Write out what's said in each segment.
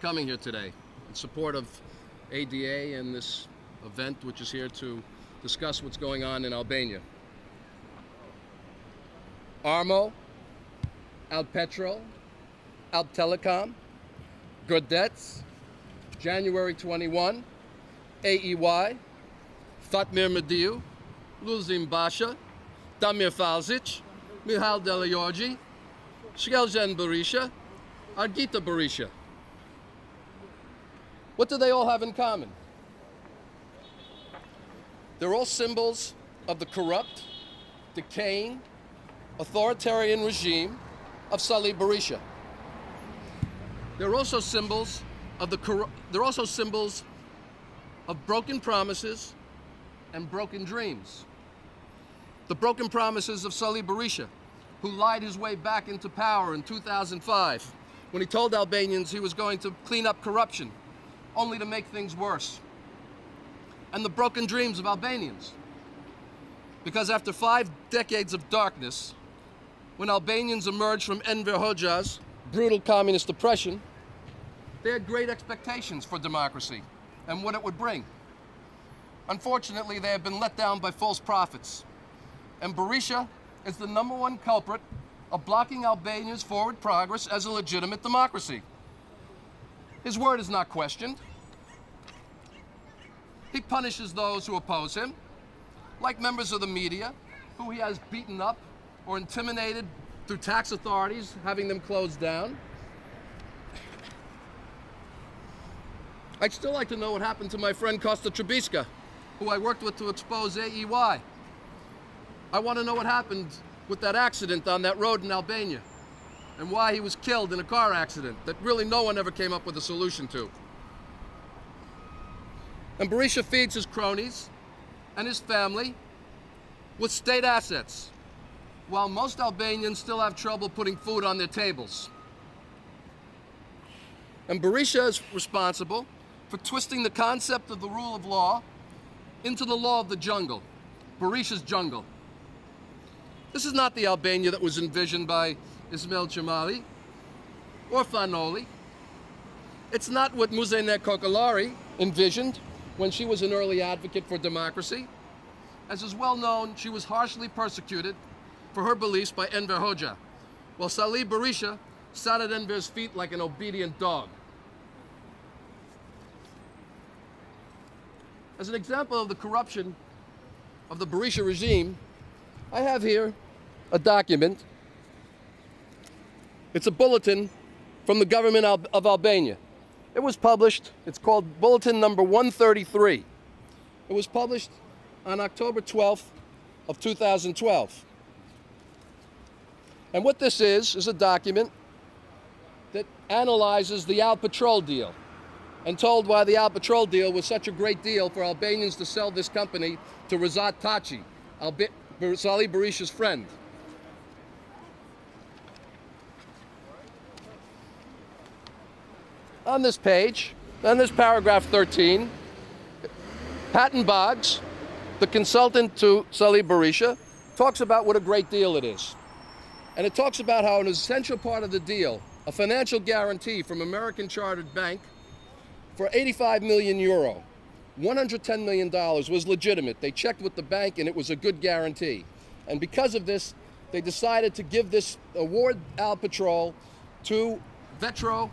coming here today in support of ADA and this event, which is here to discuss what's going on in Albania. Armo, Alpetro, Alptelecom, Gurdets, January 21, AEY, Fatmir Mediu, Luzim Basha, Damir Falzic, Mihal Delayorgi, Shkelzen Berisha, Argita Berisha. What do they all have in common? They're all symbols of the corrupt, decaying, authoritarian regime of Salih Berisha. They're also symbols of broken promises and broken dreams. The broken promises of Salih Berisha, who lied his way back into power in 2005 when he told Albanians he was going to clean up corruption, only to make things worse. And the broken dreams of Albanians. Because after 5 decades of darkness, when Albanians emerged from Enver Hoxha's brutal communist oppression, they had great expectations for democracy and what it would bring. Unfortunately, they have been let down by false prophets. And Berisha is the #1 culprit of blocking Albania's forward progress as a legitimate democracy. His word is not questioned. He punishes those who oppose him, like members of the media, who he has beaten up or intimidated through tax authorities, having them closed down. I'd still like to know what happened to my friend Costa Trebiska, who I worked with to expose AEY. I want to know what happened with that accident on that road in Albania and why he was killed in a car accident that really no one ever came up with a solution to. And Berisha feeds his cronies and his family with state assets, while most Albanians still have trouble putting food on their tables. And Berisha is responsible for twisting the concept of the rule of law into the law of the jungle, Berisha's jungle. This is not the Albania that was envisioned by Ismail Cemali or Fanoli. It's not what Gary Kokalarit envisioned when she was an early advocate for democracy. As is well known, she was harshly persecuted for her beliefs by Enver Hoxha, while Salih Berisha sat at Enver's feet like an obedient dog. As an example of the corruption of the Berisha regime, I have here a document. It's a bulletin from the government of Albania. It was published, it's called Bulletin number 133. It was published on October 12th of 2012. And what this is a document that analyzes the Al Patrol deal and told why the Al Patrol deal was such a great deal for Albanians to sell this company to Razat Taci, Salih Berisha's friend. On this page, on this paragraph 13, Patton Boggs, the consultant to Salih Berisha, talks about what a great deal it is. And it talks about how an essential part of the deal, a financial guarantee from American Chartered Bank for 85 million euro, $110 million was legitimate. They checked with the bank and it was a good guarantee. And because of this, they decided to give this award Al Patrol to Vetro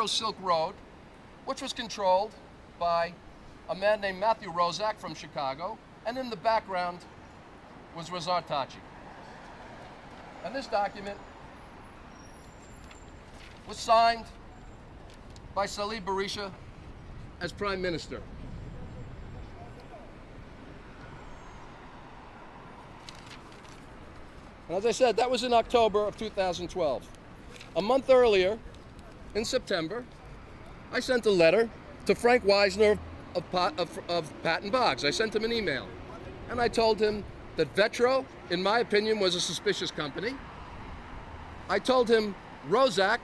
Silk Road, which was controlled by a man named Matthew Rozak from Chicago, and in the background was Razat Taci. And this document was signed by Salih Berisha as Prime Minister. And as I said, that was in October of 2012. A month earlier, in September, I sent a letter to Frank Wisner of Patton Boggs. I sent him an email. And I told him that Vetro, in my opinion, was a suspicious company. I told him Rozak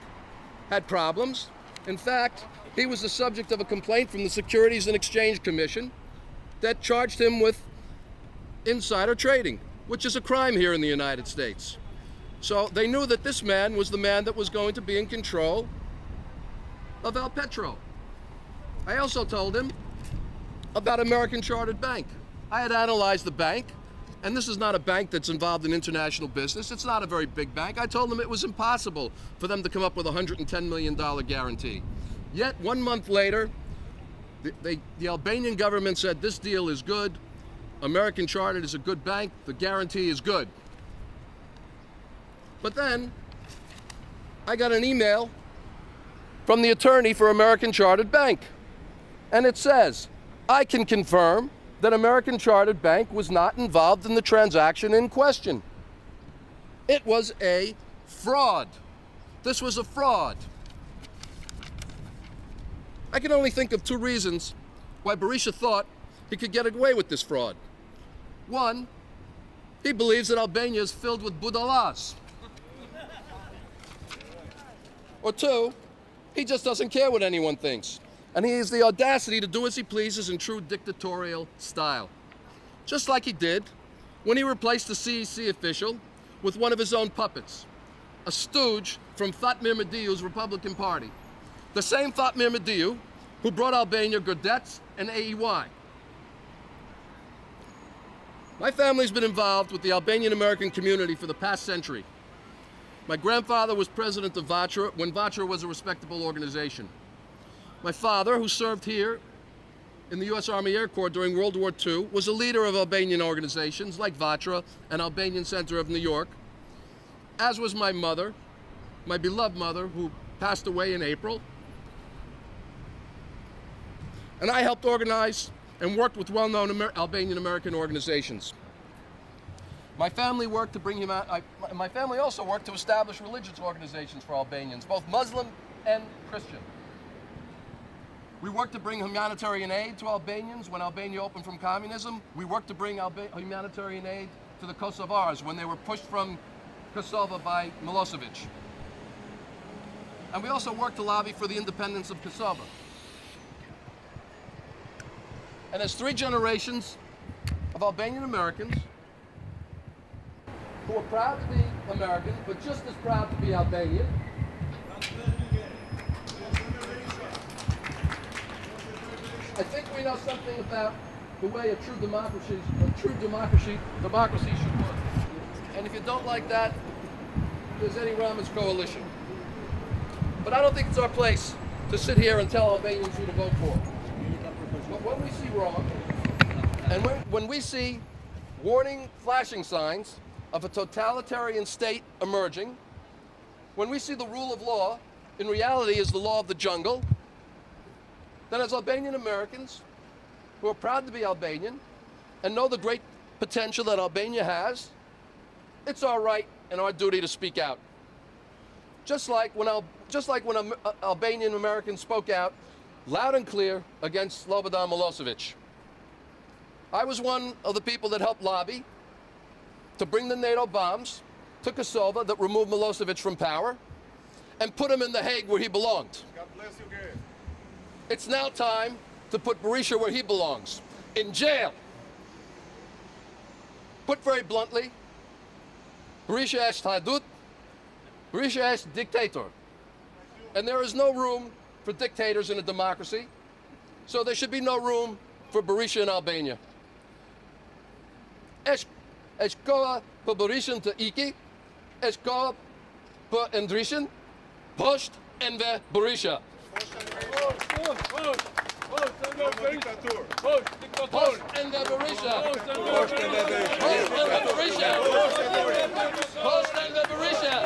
had problems. In fact, he was the subject of a complaint from the Securities and Exchange Commission that charged him with insider trading, which is a crime here in the United States. So they knew that this man was the man that was going to be in control of El Petro. I also told him about American Chartered Bank. I had analyzed the bank, and this is not a bank that's involved in international business. It's not a very big bank. I told them it was impossible for them to come up with a $110 million guarantee. Yet 1 month later, the Albanian government said this deal is good, American Chartered is a good bank, the guarantee is good. But then I got an email from the attorney for American Chartered Bank, and it says, I can confirm that American Chartered Bank was not involved in the transaction in question. It was a fraud. This was a fraud. I can only think of two reasons why Berisha thought he could get away with this fraud. One, he believes that Albania is filled with budalas. Or two, he just doesn't care what anyone thinks. And he has the audacity to do as he pleases in true dictatorial style. Just like he did when he replaced the CEC official with one of his own puppets, a stooge from Fatmir Mediu's Republican Party. The same Fatmir Mediu who brought Albania Gurdets and AEY. My family's been involved with the Albanian American community for the past century. My grandfather was president of Vatra when Vatra was a respectable organization. My father, who served here in the U.S. Army Air Corps during World War II, was a leader of Albanian organizations like Vatra and Albanian Center of New York, as was my mother, my beloved mother, who passed away in April. And I helped organize and worked with well-known Albanian American organizations. My family worked to bring him out. My family also worked to establish religious organizations for Albanians, both Muslim and Christian. We worked to bring humanitarian aid to Albanians when Albania opened from communism. We worked to bring humanitarian aid to the Kosovars when they were pushed from Kosovo by Milosevic. And we also worked to lobby for the independence of Kosovo. And as three generations of Albanian Americans who are proud to be American, but just as proud to be Albanian, I think we know something about the way a true democracy should work. And if you don't like that, there's Eddie Rahman's coalition. But I don't think it's our place to sit here and tell Albanians who to vote for. But when we see wrong, and when we see warning flashing signs of a totalitarian state emerging, when we see the rule of law in reality is the law of the jungle, then as Albanian Americans who are proud to be Albanian and know the great potential that Albania has, it's our right and our duty to speak out. Just like when Albanian Americans spoke out loud and clear against Slobodan Milosevic. I was one of the people that helped lobby to bring the NATO bombs to Kosovo that removed Milosevic from power and put him in The Hague where he belonged. God bless you, Gary. It's now time to put Berisha where he belongs, in jail. Put very bluntly, Berisha is Tadut, Berisha is dictator. And there is no room for dictators in a democracy, so there should be no room for Berisha in Albania. Është koha për Berishën të iki, është koha për ndryshën, poshtë enve Berisha. Poshtë enve Berisha. Poshtë enve Berisha. Poshtë enve Berisha.